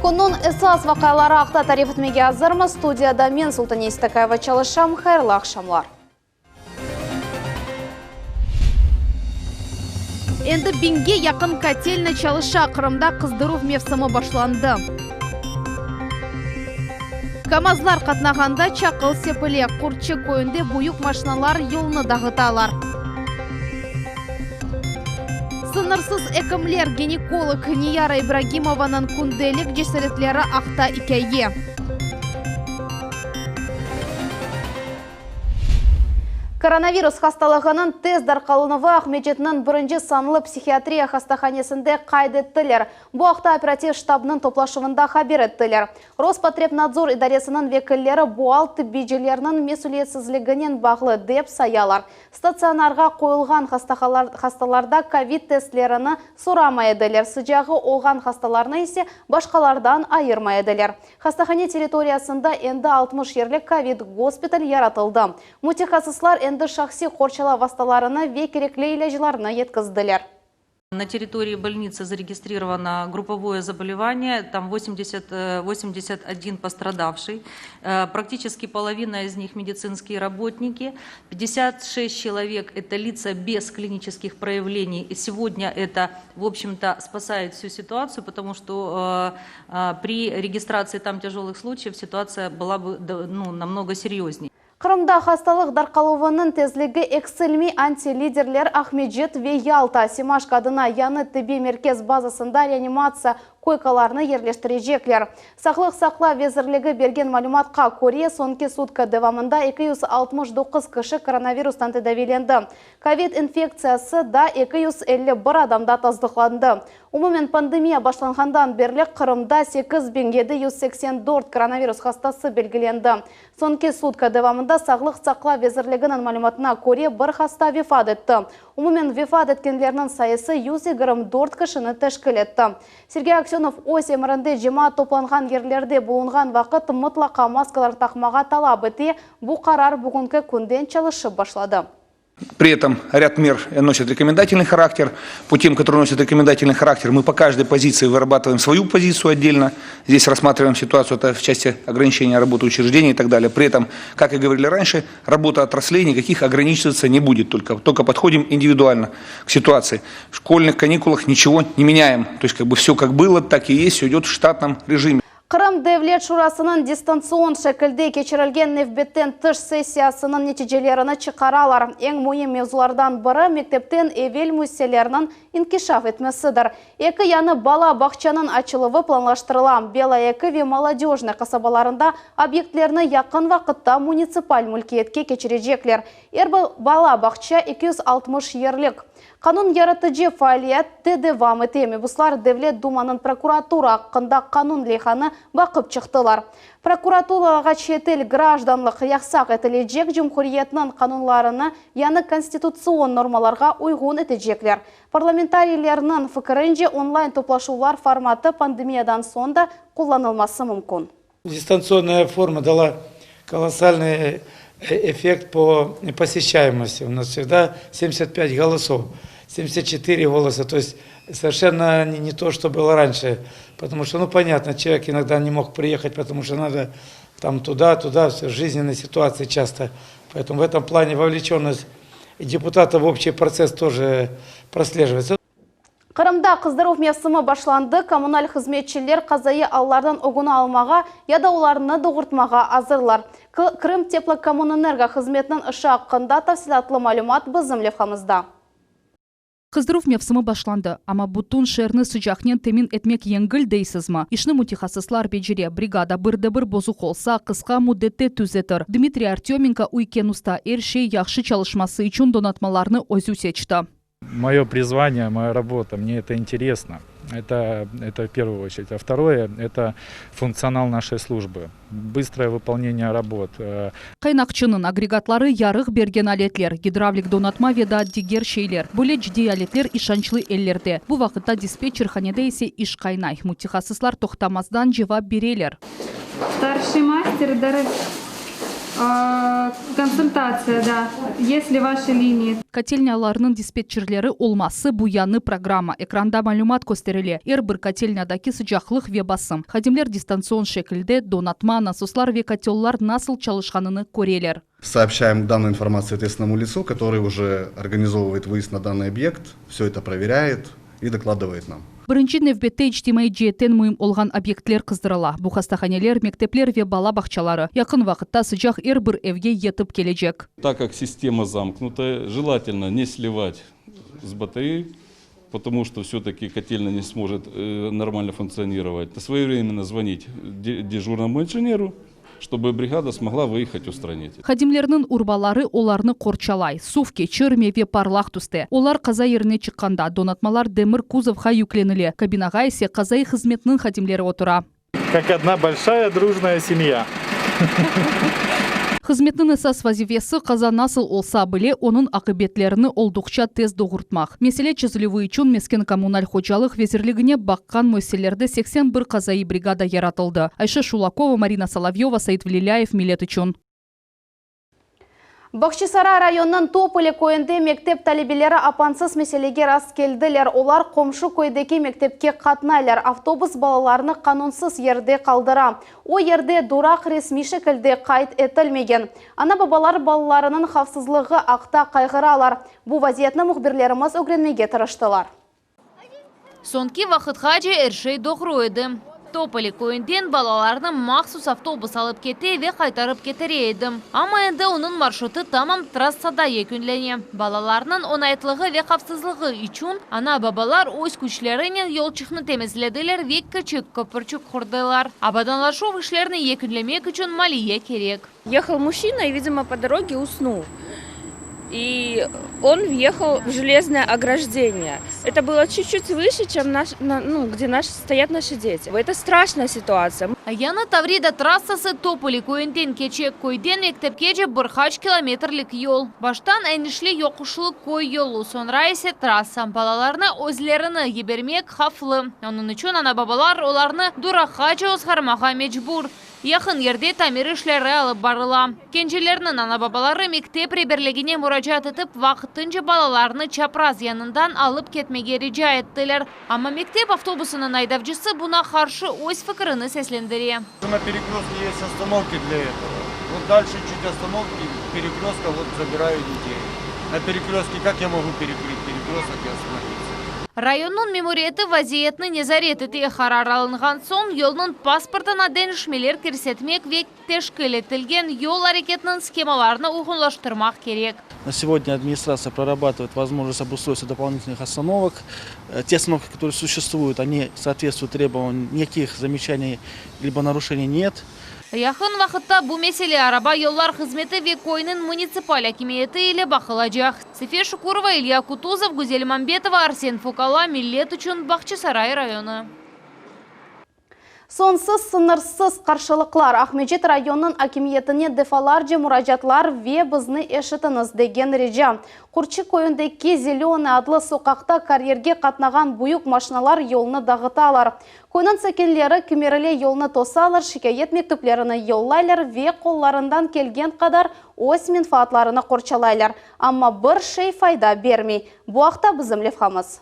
Kunun esas vakaları haqda tarif etmege hazırmız. Studiyada men Sultan Estakayeva çalışam. Hayırlı akşamlar. Endi 1000'ge yakın kotelni çalışa Kırımda kızdıruf mevsimi başlandı. Kamazlar katnağanda çakıl sepile kurtçı koyunda buyuk maşinalar yolunu dağıtalar. Sınırsız ekimler ginekolog Niyara İbrahimovanın kundelik cesaretleri akta ikeyi. Koronavirus hastalığının tez darqalınıvı Ahmedjetinin birinci sanlı psixiatriya hastahanesinde kaydettiler. Bu haqda operativ ştabının toplaşımında haber ettiler. Rospotrebnadzor idaresinin vekilleri bu alt tibbicilerinin mesuliyetsizliginin bağlı dep sayalar. Staционарға koyulgan hastalarda COVID testlerini soramayediler. Sıcağı olgan hastalarını ise başkalardan ayırmayediler. Hastahane teritoriyasında endi 60 yerlik COVID hospital yaratıldı. Mutaxassislar endi şahsi korçala vastalarını ve kerekli ilaclarını yetkizdiler. На территории больницы зарегистрировано групповое заболевание, там 81 пострадавший, практически половина из них медицинские работники, 56 человек это лица без клинических проявлений. И сегодня это, в общем-то, спасает всю ситуацию, потому что при регистрации там тяжелых случаев ситуация была бы намного серьезнее. Kırımda hastalık darqaluvının tezligi eksilmi anti-liderler Ahmedjet ve Yalta Simashkadına yanı tibbi merkez bazasında reanimasiya koykalarını yerleştirecekler. Sağlık Sakla Vezirligi bergen malumatqa ko'ra sonki sutka davamında 269 kişi koronavirusdan tedavilendi. COVID infeksiyası da 251 adamda tasdiqlandı. Umumen pandemiya başlanğandan beri Kırımda 8784 koronavirus hastası belgilendi. Sonki sutka davamında Sağlık Sakla Vezirligi'nin malumatına ko'ra bir hasta vefat etti. Umumen vefat etkenlerinin sayısı 124 kişini teşkil etti. Sergey Aksyonov o'z emirinde cemaat toplangan yerlerde bulungan vaqt mutlaka maskalar takmaga talab etti. Bu karar bugünkü günden çalışıp başladı. При этом ряд мер носит рекомендательный характер. По тем, которые носят рекомендательный характер, мы по каждой позиции вырабатываем свою позицию отдельно. Здесь рассматриваем ситуацию в части ограничения работы учреждений и так далее. При этом, как и говорили раньше, работа отраслей никаких ограничиваться не будет. Только подходим индивидуально к ситуации. В школьных каникулах ничего не меняем. То есть все как было, так и есть, все идет в штатном режиме. Kırım Devlet Şurasının distansiyon şekilde geçirilgen nevbetten tış sessiyasının neticelerini çıkaralar. En mühim mevzulardan biri mektepten evvel müesselerinin inkişaf etmesidir. Eki yanı bala bakçanın açılığı planlaştırılan Bela Eki ve Молодежный kasabalarında obyektlerini yakın vakitte municipal mülkiyetke geçirecekler. Bala bakça 260 yerlik. Kanun yaratıcı faaliyet de devam etemi. Buslar Devlet Duma'nın prokuratura hakkında kanun lehani bakıp çıktılar. Prokuraturaga çetel gражданlık yaksak etilecek Cumhuriyetinin kanunlarını yani konstitusiyon normalarga uygun edecekler. Parlamentariylerinin fikrince online toplaşular formatı pandemiyadan sonra kullanılması mümkün. Дистанционная форма дала колоссальный эффект по посещаемости. У нас всегда 75 голосов, 74 голоса. То есть совершенно не то, что было раньше. Потому что, понятно, человек иногда не мог приехать, потому что надо там туда, жизненные ситуации часто. Поэтому в этом плане вовлеченность депутатов в общий процесс тоже прослеживается. Kırımda kızdıruf mevsimi başlandı. Kommunal hizmetçiler kazayı allardan ogunu almağa ya da onlarını doğurtmağa hazırlar. Kırım Teplokоммунэнерго hizmetinin işi hakkında tafsilatlı malumat bizim levhamızda. Kızdıruf mevsimi başlandı ama butun şehrini sıcaknen temin etmek yengil deysizmi? İşni mutaxassislar beceriye brigada bir bozuk olsa kısa müddette düzetir. Dmitriy Artyomenko uyken usta her şey yaxşı çalışması için donatmalarını özü seçti. Мое призвание, моя работа, мне это интересно. Это в первую очередь. А второе, это функционал нашей службы. Быстрое выполнение работ. Kaynakçının agregatları yarıq bergen aletler, gidravlik donatma ve da diğer şeyler. Böyle ciddi aletler işançlı ellerde. Bu vakitte dispetçerhanede ise iş kaynay. Mutaxassislar toxtamazdan cevap verirler. Старший мастер Консультация, да. Если ваши линии. Котельняларның диспетчерлері олмасы буяны программа. Экранда малюмат көстеріле. Бір котельнядаки сыжақлық ве басым. Хадимлер дистанцион шекілде донатма, насослар ве котеллар насыл çalışқанını көрелер. Сообщаем данную информацию соответственному лицу, который уже организовывает выезд на данный объект, все это проверяет и докладывает нам. Бірінші невбетте ичтимай жиеттен мұйым олған объектлер қыздырыла. Бұқастаханелер, мектеплер ве бала бақчалары. Яқын вақытта сыжақ бір евге етіп кележек. Так как система замкнутая, желательно не сливать с батареи, потому что все-таки котельная не сможет нормально функционировать. Своевременно звонить дежурному инженеру, чтобы бригада смогла выехать устранить. Хадимлернің урбалары оларны корчалай. Сув кечір меве парлақ түсті. Олар қаза еріне шыққанда донатмалар демір кузовға юкленілі. Кабинаға есе қазай қызметінің хадимлері отыра. Как одна большая дружная семья. Қызметнің esas вазивесі қаза насыл олса біле, оның ақыбетлеріні олдықша тез доғыртмақ. Меселе чезілеві үшін мескен коммуналь хочалық везерлігіне баққан мөселерді 81 қазайы бригада яратылды. Айша Шулакова, Марина Соловьева, Саид Валиляев, Милет үшін. Бақчисара районның Тополе көйінде мектеп талебелері апансыз мәселеге рас келділер. Олар қомшы көйдеке мектепке қатнайлар. Автобус балаларыны қанунсыз ерде қалдыра. О ерде дурақ ресми шекілде қайт етілмеген. Ана бабалар балаларының қавсызлығы ақта қайғыралар. Бұл вазиетні мұхбірлеріміз өгренмеге тырыштылар. Сонки вақытқа же әршей доғыройды. Тополе көйінден балаларны мақсус автобус алып кете ве қайтарып кетерейді. Ама енді оның маршруты тамам трассада екінлене. Балаларның онайтлығы ве қапсызлығы үшін ана бабалар өз күчлерінен елчықны темізледілер ве кічік көпірчік құрдылар. Абаданлар шоу ішлеріні екінлемек үшін малие керек. Ехал мужчина и, видимо, по дороге уснул. И он въехал в железное ограждение. Это было чуть-чуть выше, чем где стоят наши дети. Это страшная ситуация. Яны Таврида трассасы Тополе көйінден кечек көйден мектепкеже бірқач километрлік yol. Баштан әйнішлі йоқушылық көй yolu, sonra есе трасса. Балаларны өзлеріні ебермек хафлы. Onun üçün ана бабалар оларны дураққа өзғармаға мечбур. Яқын ерде тамир ішлері алып барыла. Кенжелерінің ана бабалары мектеп реберлегіне мұражат етіп, вақытынчы балаларны чапраз янından алып кетмеге рижа еттілер. Ама мектеп автобусының айдавчысы бұна қаршы өз фікіріні сеслендіре. На перекрестке есть остановки для этого. Вот дальше чуть остановки, перекрестка, вот забираю детей. На перекрестке как я могу перекрыть перекресток и остановиться? Районның мемориеті вазиетні незареті те қараралынған сон, елның паспортына денішмелер керсетмек век тешкіл етілген ел әрекетінің схемаларını ұғынлаштырмақ керек. На сегодня администрация прорабатывает возможность обустройства дополнительных остановок. Те остановки, которые существуют, они соответствуют требованиям, никаких замечаний либо нарушений нет. Яқын вақытта бұл меселе араба yollar қызметі Векойның муниципаль акимиеті ile бақылажақ. Сефе Шукурова, Илья Кутузов, Гузель Мамбетова, Арсен Фукала, Милет үшін Бақчисарай районы. Сонсыз сынырсыз қаршылықлар Ахмеджет районның акимиетіне дефаларжы мұражатлар ве бізні ешітіңіз деген режа. Құрчы көйіндекі зеленый адлы соқақта карьерге қатнаған бұйық машиналар елны дағыталар. Көйнің сәкенлері кемеріле елны тосалар, шикайет мектеплеріні еллайлар ве қолларынан келген қадар өз менфаатларыны қорчалайлар. Амма бір шей файда бермей. Бұақта бізім левхамыз.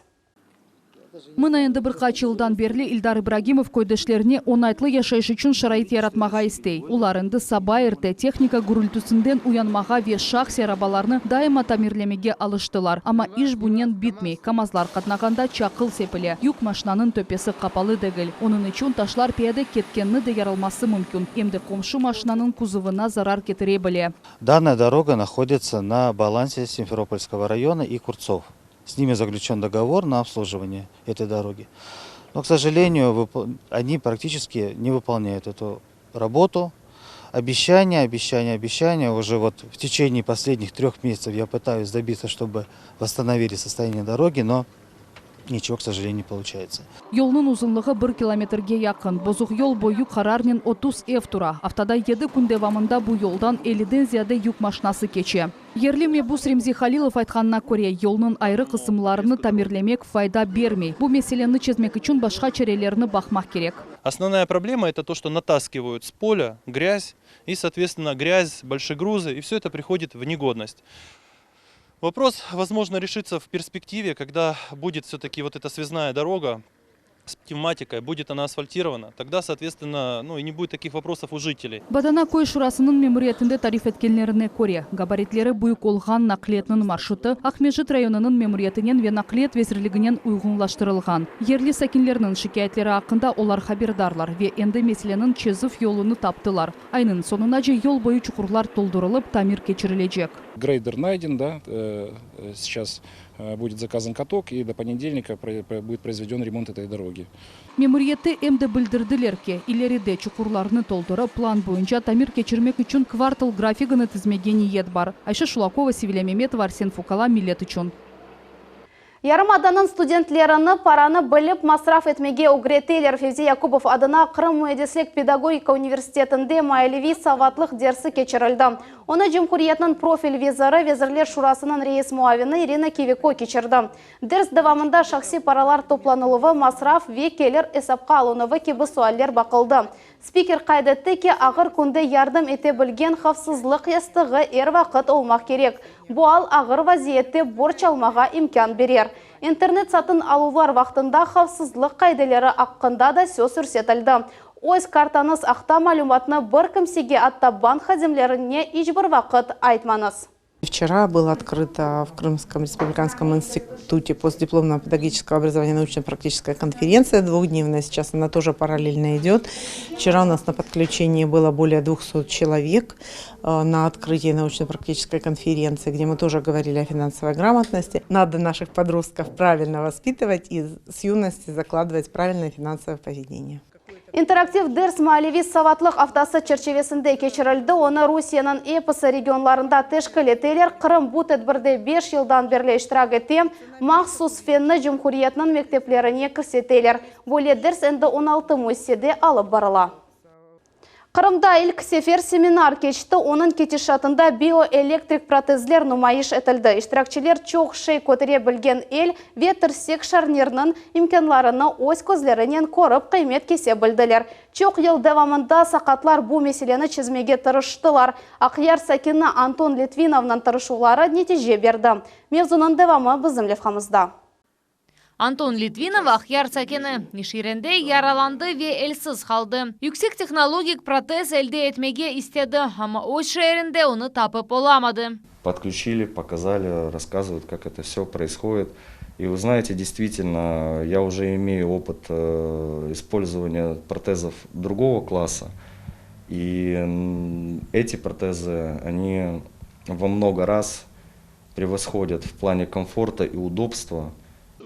Мына енді бірқач жылдан берлі Илдар Ибрагимов көйдешлеріне онайтлы яшайш үшін шарайт яратмаға істей. Олар енді саба ерте техника гүрілтісінден уянмаға ве шақ серабаларны дайыма тамирлемеге алыштылар. Ама иш бұнен бітмей. Камазлар қатнағанда чақыл сепіле. Юк машинаның төпесі қапалы дегіл. Оның үшін ташлар пияды кеткенні де яралмасы мүмкін. Емді комшу машинаның кузовына зарар кетіре біле. Данная дорога находится на балансе Симферопольского района и Курцов. С ними заключен договор на обслуживание этой дороги. Но, к сожалению, они практически не выполняют эту работу. Обещания. Уже вот в течение последних 3 месяцев я пытаюсь добиться, чтобы восстановили состояние дороги, но ничего, к сожалению, не получается. Yolның ұзынлығы 1 километрге яқын. Бозық yol бойы қарарнен 30 F тұра. Автада 7 күн девамында бұл yolдан 50-ден зияде юк машинасы кече. Ерлеме Бус Ремзи Халилов айтқанына көре, елнын айры қысымларыны тамирлемек файда бермей. Бұл меселенні чезмек үшін башқа черелеріні бақмақ керек. Основная проблема это то, что натаскивают с поля грязь и, соответственно, грязь, большие грузы, и все это приходит в негодность. Вопрос, возможно, решится в перспективе, когда будет все-таки вот эта связная дорога с пневматикой, будет она асфальтирована, тогда, соответственно, и не будет таких вопросов у жителей. Бадана Кой шурасының мемориятында тариф еткенлеріне көре. Габаритлері бұйық олған нақлетінің маршруты Ахмежит районының мемориятінен ве нақлет везірлігінен ұйғынлаштырылған. Ерлі сәкенлерінің шикаятлері ақында олар хабердарлар ве энді меселенің чезов елуны таптылар. Айнын сонына же ел бойы чұқырлар толдырылып, тамир кечірілежек. Грейдер найден, да, сейчас будет заказан каток, и до понедельника будет произведен ремонт этой дороги. Мемориятты эмді білдірділерке, илеріде чұқырларыны толдыры план бойынша тамир кечірмек үшін квартал графигіні тізмеге ниет бар. Айша Шулакова, Севиля Меметова, Арсен Фукала, Милет үшін. Ярымаданын студентлеріні параны біліп масраф етмеге угретейлер Февзи Якубов адына Қырым Муэдислік педагогика университетінде майылеви саватлық дерсі кечірілді. Оны Жемхуриятның профиль визары Везірлер Шурасының рейс муавины Ирина Кивико кечірді. Дерс давамында шақси паралар топланылығы масраф векелер есапқа алынығы кебі суаллер бақылды. Спикер қайдетті ке ағыр күнді ярдым ете білген қавсызлық естіғі ер вақыт олмақ керек. Бұл ағыр вазиетте борч алмаға имкан берер. Интернет сатын алулар вақтында қавсызлық қайделері аққында да сөз үрсетілді. Ойз картаныз ақта малюматны бір кімсеге атта банк хазимлеріне ешбір вақыт айтманыз. Вчера было открыто в Крымском республиканском институте постдипломного педагогического образования научно-практическая конференция двухдневная. Сейчас она тоже параллельно идет. Вчера у нас на подключении было более 200 человек на открытии научно-практической конференции, где мы тоже говорили о финансовой грамотности. Надо наших подростков правильно воспитывать и с юности закладывать правильное финансовое поведение. Интерактив дерс малеви саватлық автасы черчевесінде кечірілді. Оны Русияның эпосы регионларында тешкілетелер Қырым бұт әдбірде 5 жылдан берлі іштірак етем, мақсус фенні Жемхуриятның мектеплеріне кірсетелер. Боле дерс әнді 16 мөсседе алып барыла. Қырымда ilk сефер семинар кечті, оның кетешатында биоэлектрик протезлер нумайыш етілді. Иштиракчилер чоқ шей көтере білген ел ветірсек шарнерінің имкенларыны өз көзлерінен көріп қимет кесе білділер. Чоқ ел давамында сақатлар бұл меселені чізмеге тырыштылар. Ақияр Сакина Антон Литвиновның тырышулары нетиже берді. Мевзунын давамы біздің левхамызда. Антон Литвинов Ахияр Сакені Ниширенде яраланды ве элсіз қалды. Yüksek технологик протез әлде етмеге істеді, ама өз шерінде оны тапып оламады. Подключили, показали, рассказывают, как это все происходит. И вы знаете, действительно, я уже имею опыт использования протезов другого класса. И эти протезы, они во много раз превосходят в плане комфорта и удобства.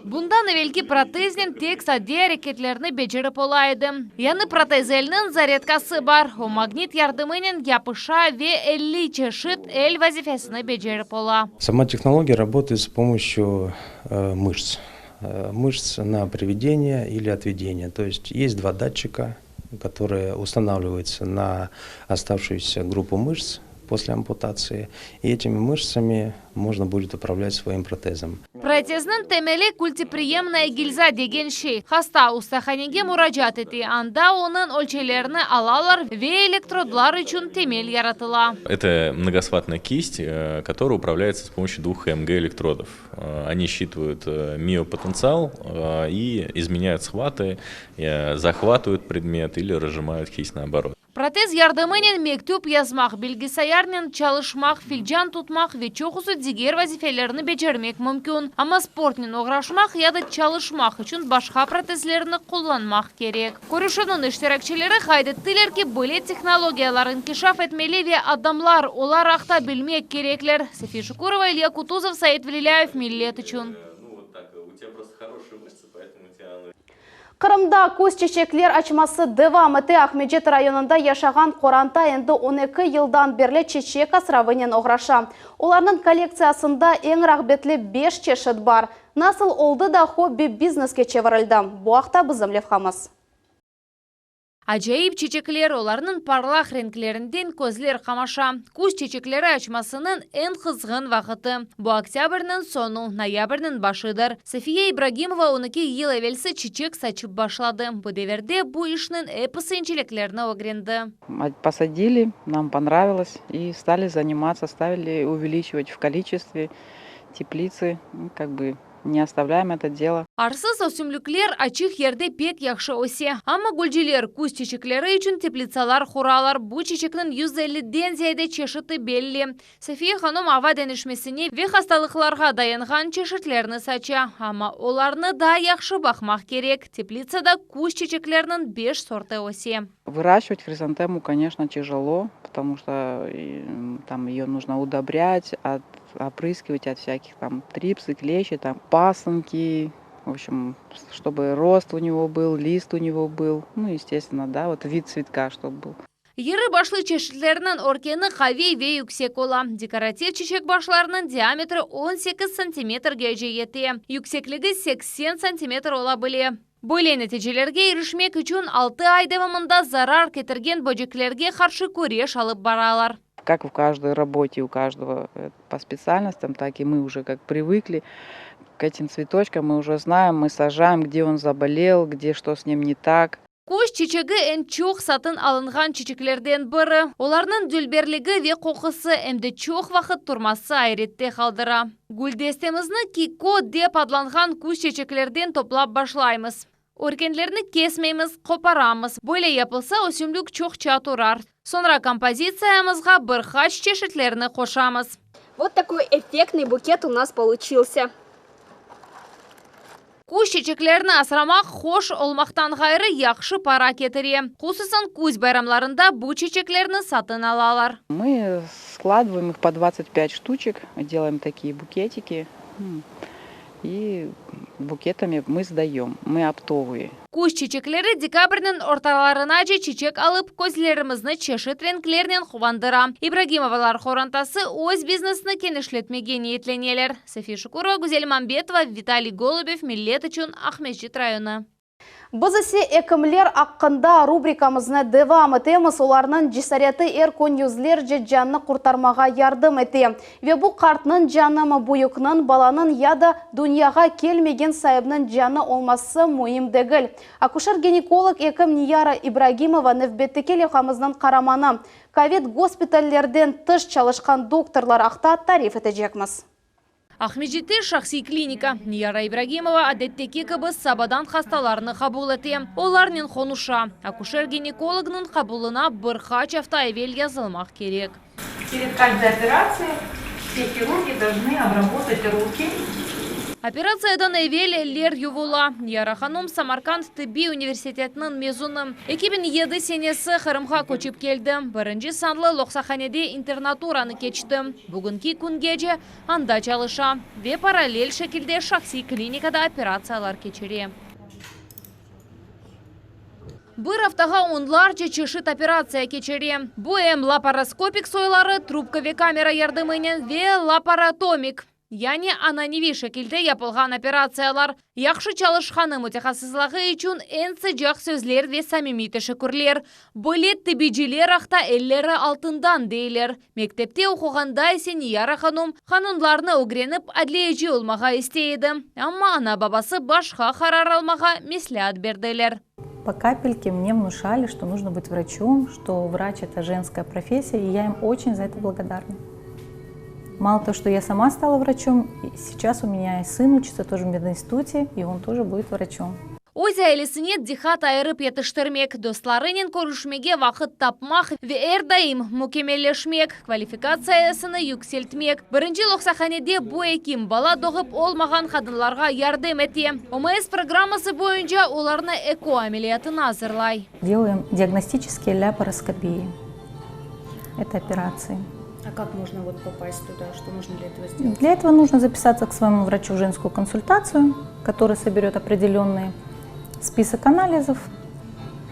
Bundan evvelki протезден тек сәде әрекетлеріні бежіріп олайды. Яны протезелінің зарядкасы бар. О магнит ярдымынен япыша ве 50 чешет әл вазифесіні бежіріп ола. Сама технология работает с помощью мышц. Мышц на приведение или отведение. То есть есть два датчика, которые устанавливаются на оставшуюся группу мышц после ампутации, и этими мышцами можно будет управлять своим протезом. Протезның темелі культиприемная гильза деген шей. Хаста устаханеге мураджат еті, анда оның өлчелеріні алалар ве электродлар үшін темел яратыла. Это многосватная кисть, которая управляется с помощью 2 ХМГ электродов. Они считывают миопотенциал и изменяют схваты, захватывают предмет или разжимают кисть наоборот. Протез ярдымынен мектеп язмақ, білгісаярнен çalışмақ, филжан тұтмақ ве чоқысы дигер вазифелеріні бежермек мүмкін. Ама спортнен оғрашмақ яды çalışмақ үшін башқа протезлеріні қолланмақ керек. Көрішінің іштиракчелері қайдеттілер ке бөле технологияларын кешаф етмелі ве адамлар олар ақта білмек кереклер. София Шукурова, Илья Кутузов, Саид Валиляев, Миллет үшін. Қырымда көз чечеклер açması devam etti. Ахмеджет районында яшаған Qoranта енді 12 жылдан берлі чечек асыравынен оғраша. Оларның коллекциясында ең рағбетлі 5 чешет бар. Насыл олды да хобби бизнеске чевірілді. Бұақта бізім левхамыз. Acayip çiçekler olarının parlak renklerinden közler kamaşa. Kuz çiçekleri açmasının en kızgın vakıtı. Bu oktyabrның sonu, noyabrның başıdır. Safiye İbragimova 12 yıl evvelsi çiçek saçıp başladı. Bu devirde bu işinin epis inceliklerini öğrendi. Посадили, нам понравилось и стали заниматься, стали увеличивать в количестве теплицы, как бы не оставляем это дело. Arsız ösümlükler açık yerde pek yakşı ose. Ama gülcüler kuz çiçekleri için teplitsalar kuralar. Bu çiçeknin 150'den ziyade çeşidi belli. Safiye Hanım hava denişmesini ve hastalıklarga dayangan çeşitlerini saça. Ama onlarını daha yakşı bakmak gerek. Teplitsada kuz çiçeklerinin 5 sortu ose. Выращивать хризантему, конечно, тяжело, потому что там ее нужно удобрять, опрыскивать от всяких там трипсы, клещи, там пасынки, в общем, чтобы рост у него был, лист у него был, ну, естественно, да, вот вид цветка, чтобы был. Yarı başlı çeşitlerinin orkeni kavi ve yüksek ola. Dekoratif çiçek başlarının diametri 18 cm yeti. Yüksekliği 80 cm olabilir. Böyle neticelerge erişmek için 6 ay devamında zarar getirgen böceklerge karşı kuruluş alıp baralar. Как в каждой работе, у каждого по специальностям, так и мы уже как привыкли к этим цветочкам, мы уже знаем, мы сажаем, где он заболел, где что с ним не так. Kuş çiçeği en çok satın alıngan çiçeklerden biri. Onların dülberliği ve kokusu hem de çok vakit durması ayrıtte kaldıra. Güldestemizni kiko dep adlangan kuş çiçeklerden toplap başlayımız. Orkenlerini kesmeyimiz, koparamız. Böyle yapılsa ösümlük çok çaturar. Sonra kompozitsiyamızga birkaç çeşitlerini koşamız. Вот такой эффектный букет у нас получился. Kuş çiçeklerini asramak hoş olmaktan gayrı yakşı para getirir. Hususan kuz bayramlarında bu çiçeklerini satın alalar. Мы складываем их по 25 штучек, делаем такие букетики. И buketами мы сдаем, мы оптовые. Kuş çiçekleri dekabrның ortalarınaca çiçek alıp gözlerimizni çeşit renklerden kuvandıra. İbragimovalar хорантасы öz biznesini genişletmege niyetleneler. Safiye Şukurova, Güzel Mambetova, Vitaliy Golubov, Millet için Ahmetjit rayonu. Biz ise ekimler hakkında rubrikamızны devam etemiz. Olarның cesareті erkon yüzlerce canını kurtarmağa yardım etti. Ve bu kartның canı buyukның balanın ya da dünyaya kelmegen sahibinin canı olması mühim değil. Akушер-ginekolog ekim Niyara İbragimova növbetdeki levhamızның qaramani. Covid госпитальlerden tış çalışkan doktorlar haqta tarif edecekmiz. Ahmetjit'te şahsi klinika. Niyara İbragimova adetteki gibi sabadan hastalarını kabul etti. Onların konuşa. Akушер-ginekologның kabuluna birkaç hafta evvel yazılmak gerek. Перед каждой операцией все хирурги должны обработать руки. Operatsiyadan evvel eller yuvula. Niyara Hanım Samarkand Tıbbi Üniversiteti'nin mezunu. 2007 senesi Kırım'a koçup geldi. Birinci sanlı Loqsahanede internaturanı geçti. Bugünkü gün gece anda çalışa ve paralel şekilde şahsi klinikada operatsiyalar geçiriyor. Bir haftaga onlarca çeşit operatsiya geçiriyor. Bu hem laparoskopik soyları, trubka ve kamera yardımıyla ve laparotomik. Yani ananivi şekilde yapılgan operatsiyalar. Yaxşı çalışkanı mütehassıslığı için en sıcak sözler ve samimi teşekkürler. Böyle tıbbiciler haqta elleri altından değiller. Mektepte okuganda ise Niyara Hanım kanunlarını öğrenip adliyeci olmağa isteydi. Ama ana babası başka karar almağa meslihat verdiler. По капельке мне внушали, что нужно быть врачом, что врач – это женская профессия, и я им очень за это благодарна. Мало того, что я сама стала врачом, сейчас у меня и сын учится тоже в мединституте, и он тоже будет врачом. Öz ailesini diqqat ayırıp yetiştirmek, dostlarının görüşmege vakit tapmak ve her daim mükemmelleşmek, kvalifikasiyasını yükseltmek. Birinci Loqsahanede bu ekim bala doğup olmagan kadınlarga yardım etti. OMS programması boyunca onlarına eko ameliyatını hazırlay. Делаем диагностические ляпароскопии. Это операции. А как можно вот попасть туда? Что нужно для этого сделать? Для этого нужно записаться к своему врачу в женскую консультацию, который соберет определенный список анализов,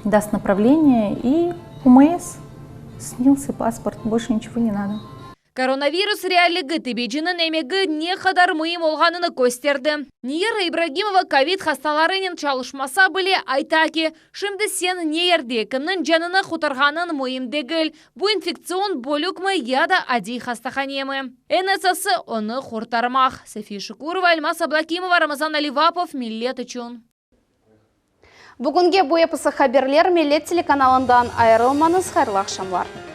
даст направление и УМС, СНИЛС и паспорт. Больше ничего не надо. Коронавирус реаллиги тебежінің әмегі не қадар мұйым олғаныны көстерді. Нейер Ибрагимова ковид хасталарының çalışмаса біле айтаки, шымды сен нейерде кімнің жанына құтырғанын мұйым дегіл. Бұ инфекцион болук мы яда ади хастаханемы. НСС оны құртармақ. София Шукурова, Альмас Аблакимова, Рамазан Аливапов, Миллет үшін. Бүгінге бұйапысы хаберлер Миллет телеканалындан айырылманыз, хайырлы ақшамлар.